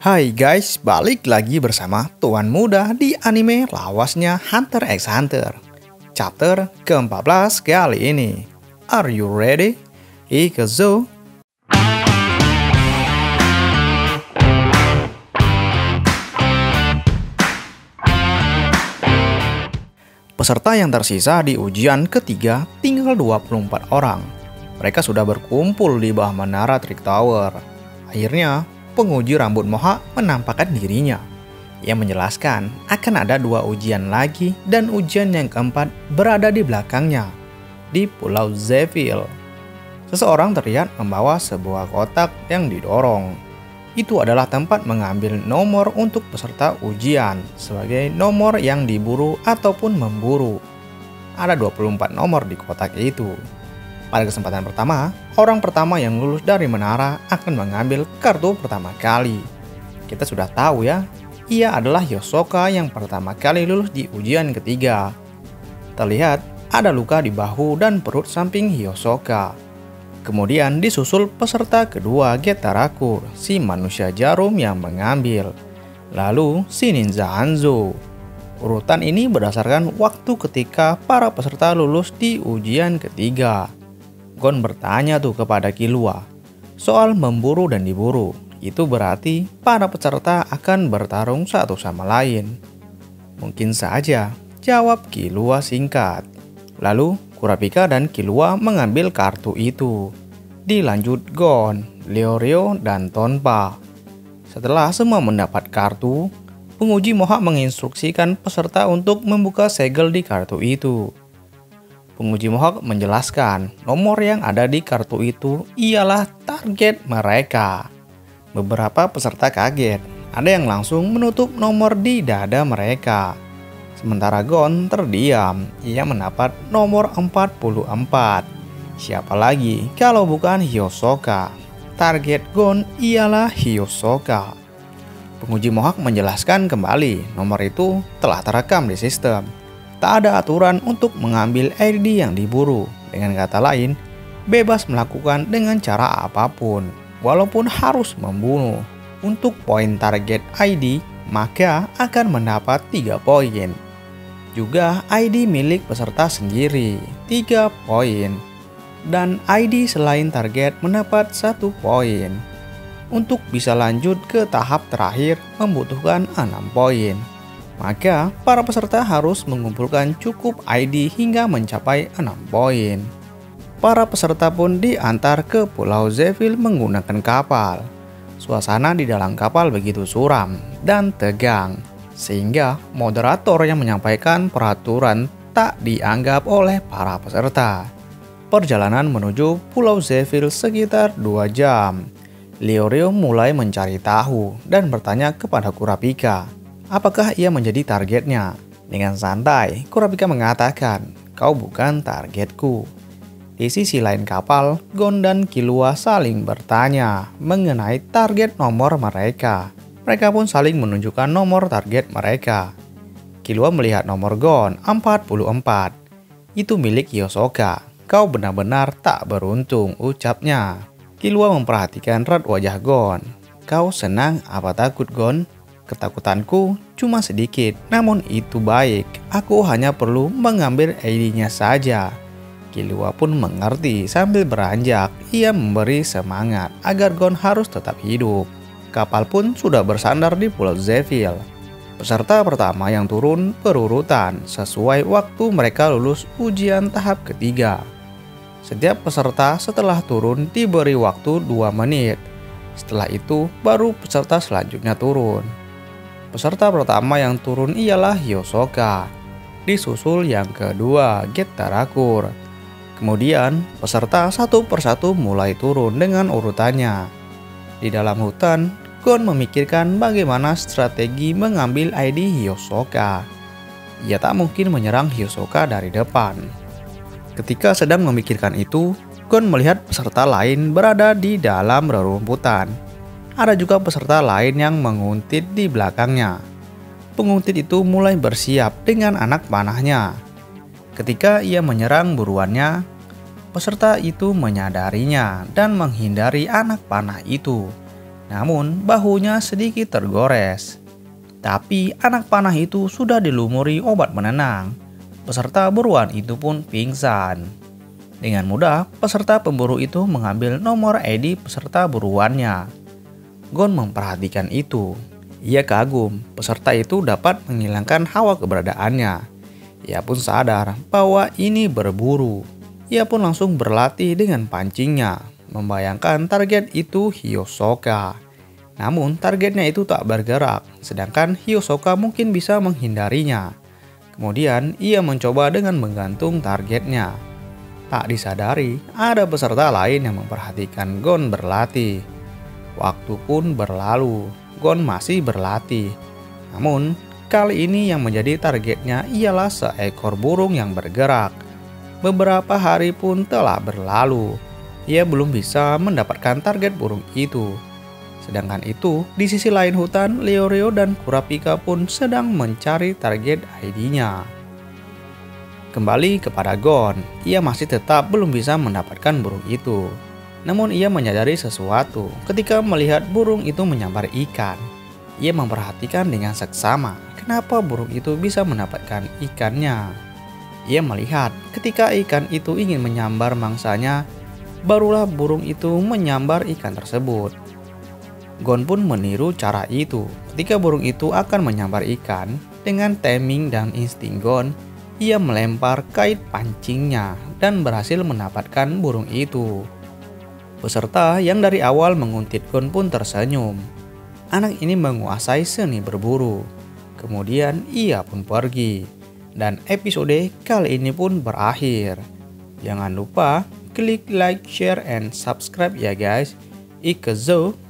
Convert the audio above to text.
Hai guys, balik lagi bersama Tuan Muda di anime lawasnya Hunter x Hunter. Chapter ke-14 kali ini. Are you ready? Ikazu. Peserta yang tersisa di ujian ketiga tinggal 24 orang. Mereka sudah berkumpul di bawah menara Trick Tower. Akhirnya, penguji rambut moha menampakkan dirinya. Ia menjelaskan akan ada 2 ujian lagi dan ujian yang keempat berada di belakangnya, di Pulau Zevil. Seseorang terlihat membawa sebuah kotak yang didorong. Itu adalah tempat mengambil nomor untuk peserta ujian sebagai nomor yang diburu ataupun memburu. Ada 24 nomor di kotak itu. Pada kesempatan pertama, orang pertama yang lulus dari menara akan mengambil kartu pertama kali. Kita sudah tahu ya, ia adalah Hisoka yang pertama kali lulus di ujian ketiga. Terlihat ada luka di bahu dan perut samping Hisoka. Kemudian disusul peserta kedua Getarakur, si manusia jarum yang mengambil. Lalu si ninja Hanzo. Urutan ini berdasarkan waktu ketika para peserta lulus di ujian ketiga. Gon bertanya tuh kepada Killua soal memburu dan diburu. Itu berarti para peserta akan bertarung satu sama lain. Mungkin saja, jawab Killua singkat. Lalu Kurapika dan Killua mengambil kartu itu. Dilanjut Gon, Leorio, dan Tonpa. Setelah semua mendapat kartu, penguji moha menginstruksikan peserta untuk membuka segel di kartu itu. Penguji mohawk menjelaskan nomor yang ada di kartu itu ialah target mereka. Beberapa peserta kaget, ada yang langsung menutup nomor di dada mereka. Sementara Gon terdiam, ia mendapat nomor 44. Siapa lagi kalau bukan Hisoka? Target Gon ialah Hisoka. Penguji mohawk menjelaskan kembali nomor itu telah terekam di sistem. Tak ada aturan untuk mengambil ID yang diburu. Dengan kata lain, bebas melakukan dengan cara apapun, walaupun harus membunuh. Untuk poin target ID, maka akan mendapat 3 poin. Juga ID milik peserta sendiri, 3 poin. Dan ID selain target mendapat 1 poin. Untuk bisa lanjut ke tahap terakhir membutuhkan 6 poin. Maka para peserta harus mengumpulkan cukup ID hingga mencapai 6 poin. Para peserta pun diantar ke Pulau Zevil menggunakan kapal. Suasana di dalam kapal begitu suram dan tegang, sehingga moderator yang menyampaikan peraturan tak dianggap oleh para peserta. Perjalanan menuju Pulau Zevil sekitar 2 jam. Leorio mulai mencari tahu dan bertanya kepada Kurapika apakah ia menjadi targetnya. Dengan santai, Kurapika mengatakan, "Kau bukan targetku." Di sisi lain kapal, Gon dan Killua saling bertanya mengenai target nomor mereka. Mereka pun saling menunjukkan nomor target mereka. Killua melihat nomor Gon 44. Itu milik Hisoka. "Kau benar-benar tak beruntung," ucapnya. Killua memperhatikan raut wajah Gon. "Kau senang apa takut, Gon?" "Ketakutanku cuma sedikit, namun itu baik. Aku hanya perlu mengambil ID-nya saja." Killua pun mengerti sambil beranjak. Ia memberi semangat agar Gon harus tetap hidup. Kapal pun sudah bersandar di Pulau Zevil. Peserta pertama yang turun berurutan sesuai waktu mereka lulus ujian tahap ketiga. Setiap peserta setelah turun diberi waktu 2 menit. Setelah itu baru peserta selanjutnya turun. Peserta pertama yang turun ialah Hisoka. Disusul yang kedua Getarakur. Kemudian peserta satu persatu mulai turun dengan urutannya. Di dalam hutan, Gon memikirkan bagaimana strategi mengambil ID Hisoka. Ia tak mungkin menyerang Hisoka dari depan. Ketika sedang memikirkan itu, Gon melihat peserta lain berada di dalam rerumputan. Ada juga peserta lain yang menguntit di belakangnya. Penguntit itu mulai bersiap dengan anak panahnya. Ketika ia menyerang buruannya, peserta itu menyadarinya dan menghindari anak panah itu. Namun bahunya sedikit tergores. Tapi anak panah itu sudah dilumuri obat penenang. Peserta buruan itu pun pingsan. Dengan mudah, peserta pemburu itu mengambil nomor ID peserta buruannya. Gon memperhatikan itu. Ia kagum, peserta itu dapat menghilangkan hawa keberadaannya. Ia pun sadar bahwa ini berburu. Ia pun langsung berlatih dengan pancingnya, membayangkan target itu Hiyosoka. Namun targetnya itu tak bergerak, sedangkan Hiyosoka mungkin bisa menghindarinya. Kemudian ia mencoba dengan menggantung targetnya. Tak disadari, ada peserta lain yang memperhatikan Gon berlatih. Waktu pun berlalu, Gon masih berlatih. Namun, kali ini yang menjadi targetnya ialah seekor burung yang bergerak. Beberapa hari pun telah berlalu. Ia belum bisa mendapatkan target burung itu. Sedangkan itu, di sisi lain hutan, Leoreo dan Kurapika pun sedang mencari target ID-nya. Kembali kepada Gon, ia masih tetap belum bisa mendapatkan burung itu. Namun ia menyadari sesuatu ketika melihat burung itu menyambar ikan. Ia memperhatikan dengan seksama kenapa burung itu bisa mendapatkan ikannya. Ia melihat ketika ikan itu ingin menyambar mangsanya, barulah burung itu menyambar ikan tersebut. Gon pun meniru cara itu. Ketika burung itu akan menyambar ikan, dengan timing dan insting Gon, ia melempar kait pancingnya dan berhasil mendapatkan burung itu. Peserta yang dari awal menguntit Gon pun tersenyum. Anak ini menguasai seni berburu. Kemudian ia pun pergi. Dan episode kali ini pun berakhir. Jangan lupa klik like, share, and subscribe ya guys. Ikezo.